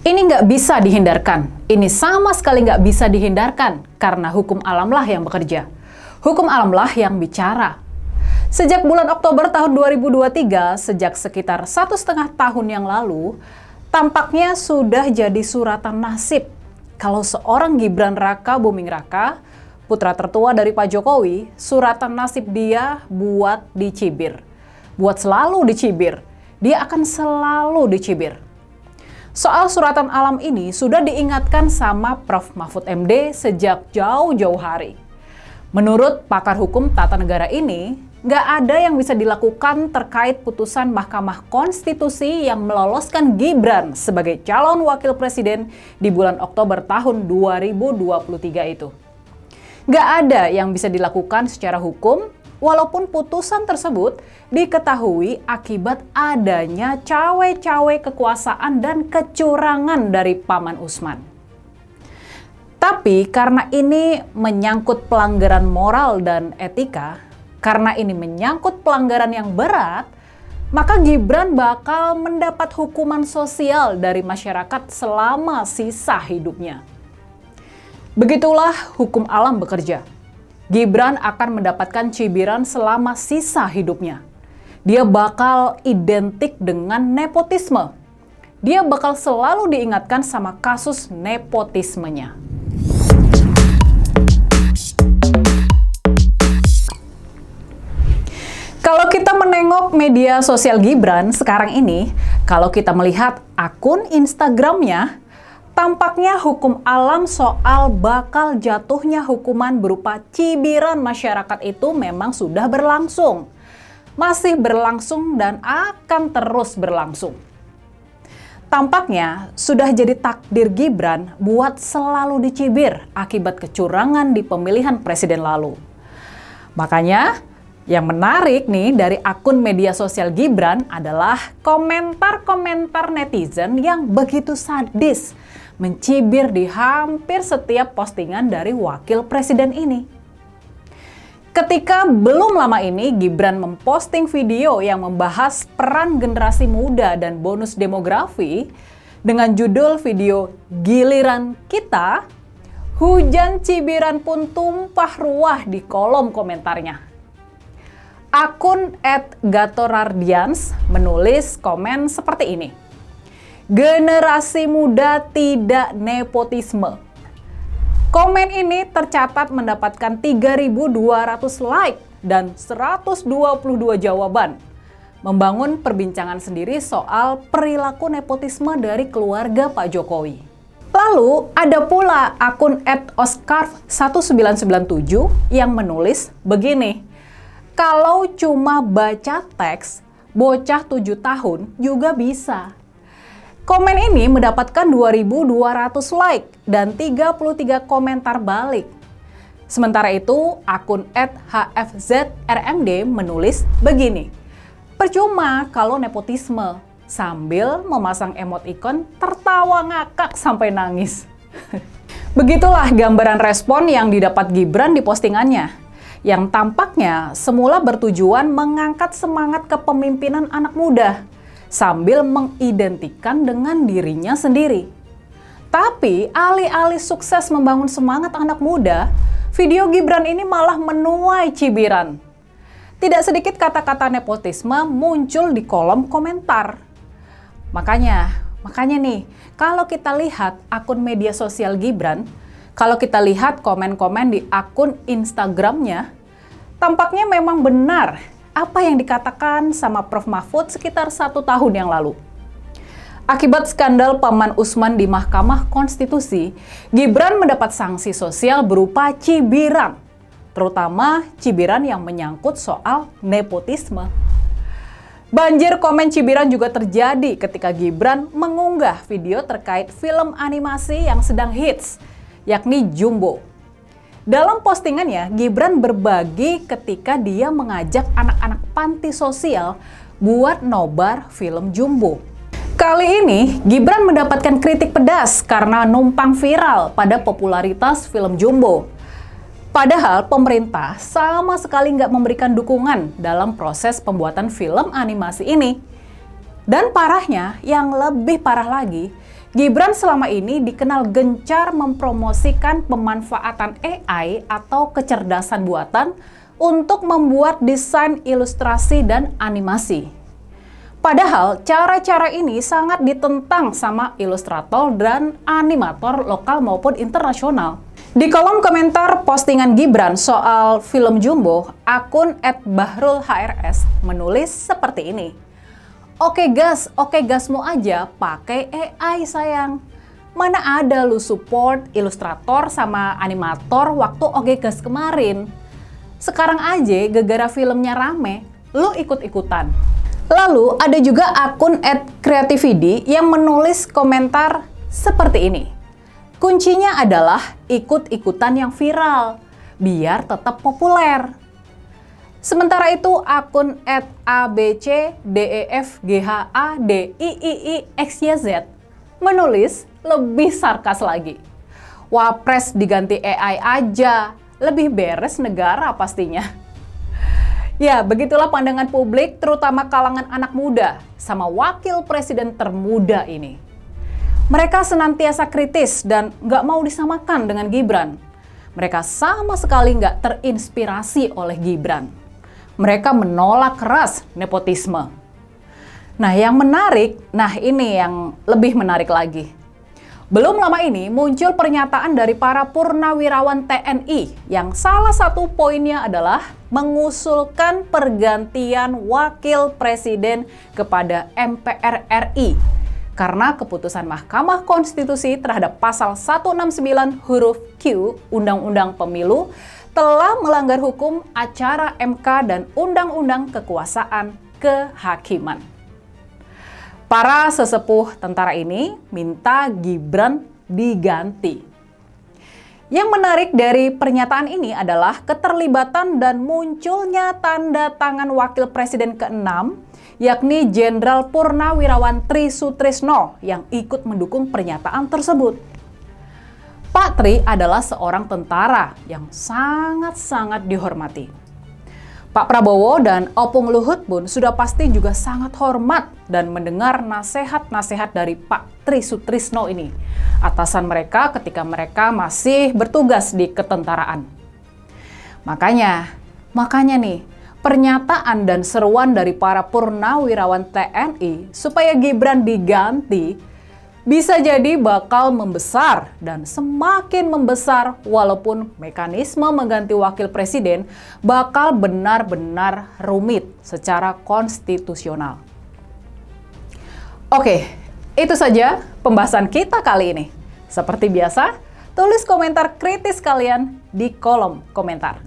Ini nggak bisa dihindarkan. Ini sama sekali nggak bisa dihindarkan karena hukum alamlah yang bekerja. Hukum alamlah yang bicara. Sejak bulan Oktober tahun 2023, sejak sekitar 1,5 tahun yang lalu, tampaknya sudah jadi suratan nasib kalau seorang Gibran Raka Buming Raka, putra tertua dari Pak Jokowi, suratan nasib dia buat dicibir. Buat selalu dicibir. Dia akan selalu dicibir. Soal suratan alam ini sudah diingatkan sama Prof. Mahfud MD sejak jauh-jauh hari. Menurut pakar hukum tata negara ini, nggak ada yang bisa dilakukan terkait putusan Mahkamah Konstitusi yang meloloskan Gibran sebagai calon wakil presiden di bulan Oktober tahun 2023 itu. Nggak ada yang bisa dilakukan secara hukum, walaupun putusan tersebut diketahui akibat adanya cawe-cawe kekuasaan dan kecurangan dari Paman Usman. Tapi karena ini menyangkut pelanggaran moral dan etika, karena ini menyangkut pelanggaran yang berat, maka Gibran bakal mendapat hukuman sosial dari masyarakat selama sisa hidupnya. Begitulah hukum alam bekerja. Gibran akan mendapatkan cibiran selama sisa hidupnya. Dia bakal identik dengan nepotisme. Dia bakal selalu diingatkan sama kasus nepotismenya. Kalau kita menengok media sosial Gibran sekarang ini, kalau kita melihat akun Instagramnya, tampaknya hukum alam soal bakal jatuhnya hukuman berupa cibiran masyarakat itu memang sudah berlangsung. Masih berlangsung dan akan terus berlangsung. Tampaknya sudah jadi takdir Gibran buat selalu dicibir akibat kecurangan di pemilihan presiden lalu. Makanya, yang menarik nih dari akun media sosial Gibran adalah komentar-komentar netizen yang begitu sadis, mencibir di hampir setiap postingan dari wakil presiden ini. Ketika belum lama ini Gibran memposting video yang membahas peran generasi muda dan bonus demografi dengan judul video Giliran Kita, hujan cibiran pun tumpah ruah di kolom komentarnya. Akun @gatorardians menulis komen seperti ini. Generasi muda tidak nepotisme. Komen ini tercatat mendapatkan 3.200 like dan 122 jawaban. Membangun perbincangan sendiri soal perilaku nepotisme dari keluarga Pak Jokowi. Lalu ada pula akun @oscar1997 yang menulis begini. Kalau cuma baca teks, bocah 7 tahun juga bisa. Komen ini mendapatkan 2.200 like dan 33 komentar balik. Sementara itu, akun @hfzrmd menulis begini. Percuma kalau nepotisme, sambil memasang emoticon tertawa ngakak sampai nangis. Begitulah gambaran respon yang didapat Gibran di postingannya, yang tampaknya semula bertujuan mengangkat semangat kepemimpinan anak muda, sambil mengidentikan dengan dirinya sendiri. Tapi alih-alih sukses membangun semangat anak muda, video Gibran ini malah menuai cibiran. Tidak sedikit kata-kata nepotisme muncul di kolom komentar. Makanya nih, kalau kita lihat akun media sosial Gibran, kalau kita lihat komen-komen di akun Instagramnya, tampaknya memang benar apa yang dikatakan sama Prof. Mahfud sekitar 1 tahun yang lalu. Akibat skandal Paman Usman di Mahkamah Konstitusi, Gibran mendapat sanksi sosial berupa cibiran, terutama cibiran yang menyangkut soal nepotisme. Banjir komen cibiran juga terjadi ketika Gibran mengunggah video terkait film animasi yang sedang hits, yakni Jumbo. Dalam postingannya, Gibran berbagi ketika dia mengajak anak-anak panti sosial buat nobar film Jumbo. Kali ini, Gibran mendapatkan kritik pedas karena numpang viral pada popularitas film Jumbo. Padahal pemerintah sama sekali nggak memberikan dukungan dalam proses pembuatan film animasi ini. Dan parahnya, yang lebih parah lagi, Gibran selama ini dikenal gencar mempromosikan pemanfaatan AI atau kecerdasan buatan untuk membuat desain ilustrasi dan animasi. Padahal cara-cara ini sangat ditentang sama ilustrator dan animator lokal maupun internasional. Di kolom komentar postingan Gibran soal film Jumbo, akun @bahrulhrs menulis seperti ini. Oke gasmu aja pakai AI sayang. Mana ada lu support ilustrator sama animator waktu Oke Gas kemarin. Sekarang aja gegara filmnya rame, lu ikut-ikutan. Lalu ada juga akun @creatividi yang menulis komentar seperti ini. Kuncinya adalah ikut-ikutan yang viral, biar tetap populer. Sementara itu akun @abcdefghadiiixyz menulis lebih sarkas lagi. Wapres diganti AI aja, lebih beres negara pastinya. Ya, begitulah pandangan publik terutama kalangan anak muda sama wakil presiden termuda ini. Mereka senantiasa kritis dan nggak mau disamakan dengan Gibran. Mereka sama sekali nggak terinspirasi oleh Gibran. Mereka menolak keras nepotisme. Nah, yang menarik, ini yang lebih menarik lagi. Belum lama ini muncul pernyataan dari para purnawirawan TNI yang salah satu poinnya adalah mengusulkan pergantian wakil presiden kepada MPR RI karena keputusan Mahkamah Konstitusi terhadap pasal 169 huruf Q Undang-Undang Pemilu telah melanggar hukum acara MK dan Undang-Undang Kekuasaan Kehakiman. Para sesepuh tentara ini minta Gibran diganti. Yang menarik dari pernyataan ini adalah keterlibatan dan munculnya tanda tangan Wakil Presiden ke-6, yakni Jenderal Purnawirawan Tri Sutrisno yang ikut mendukung pernyataan tersebut. Pak Tri adalah seorang tentara yang sangat-sangat dihormati. Pak Prabowo dan Opung Luhut pun sudah pasti juga sangat hormat dan mendengar nasihat-nasihat dari Pak Tri Sutrisno ini, atasan mereka ketika mereka masih bertugas di ketentaraan. Makanya nih, pernyataan dan seruan dari para purnawirawan TNI supaya Gibran diganti bisa jadi bakal membesar dan semakin membesar walaupun mekanisme mengganti wakil presiden bakal benar-benar rumit secara konstitusional. Oke, itu saja pembahasan kita kali ini. Seperti biasa, tulis komentar kritis kalian di kolom komentar.